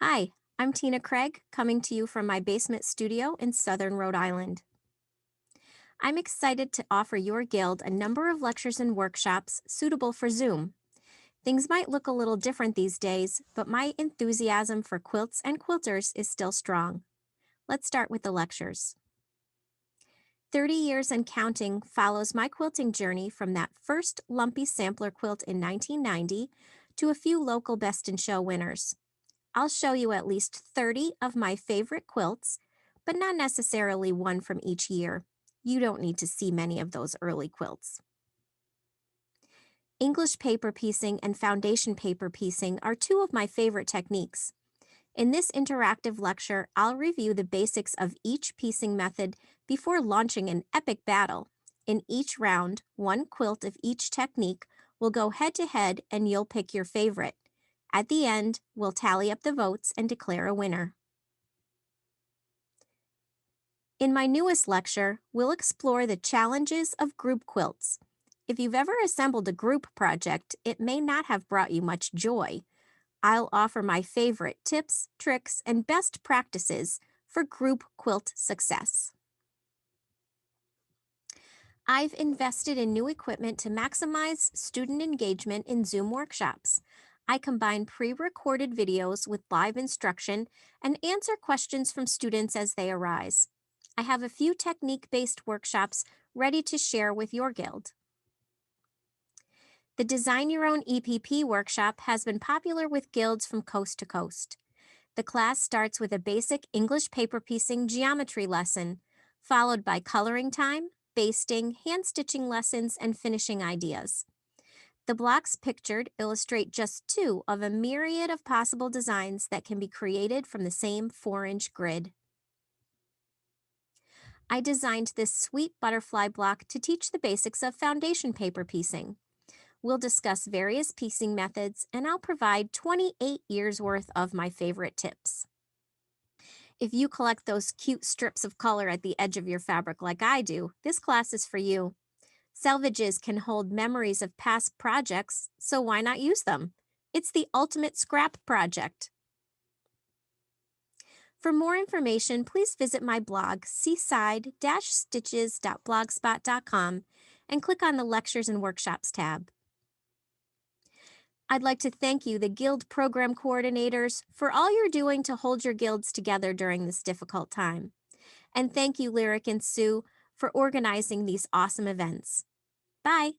Hi, I'm Tina Craig, coming to you from my basement studio in southern Rhode Island. I'm excited to offer your guild a number of lectures and workshops suitable for Zoom. Things might look a little different these days, but my enthusiasm for quilts and quilters is still strong. Let's start with the lectures. 30 years and counting follows my quilting journey from that first lumpy sampler quilt in 1990 to a few local Best in Show winners. I'll show you at least 30 of my favorite quilts, but not necessarily one from each year. You don't need to see many of those early quilts. English paper piecing and foundation paper piecing are two of my favorite techniques. In this interactive lecture, I'll review the basics of each piecing method before launching an epic battle. In each round, one quilt of each technique will go head-to-head and you'll pick your favorite. At the end, we'll tally up the votes and declare a winner. In my newest lecture, we'll explore the challenges of group quilts. If you've ever assembled a group project, it may not have brought you much joy. I'll offer my favorite tips, tricks, and best practices for group quilt success. I've invested in new equipment to maximize student engagement in Zoom workshops. I combine pre-recorded videos with live instruction and answer questions from students as they arise. I have a few technique-based workshops ready to share with your guild. The Design Your Own EPP workshop has been popular with guilds from coast to coast. The class starts with a basic English paper piecing geometry lesson, followed by coloring time, basting, hand stitching lessons, and finishing ideas. The blocks pictured illustrate just two of a myriad of possible designs that can be created from the same 4-inch grid. I designed this sweet butterfly block to teach the basics of foundation paper piecing. We'll discuss various piecing methods, and I'll provide 28 years worth of my favorite tips. If you collect those cute strips of color at the edge of your fabric like I do, this class is for you. Selvages can hold memories of past projects, so why not use them? It's the ultimate scrap project. For more information, please visit my blog, seaside-stitches.blogspot.com, and click on the Lectures and Workshops tab. I'd like to thank you, the Guild Program Coordinators, for all you're doing to hold your guilds together during this difficult time. And thank you, Lyric and Sue, for organizing these awesome events. Bye!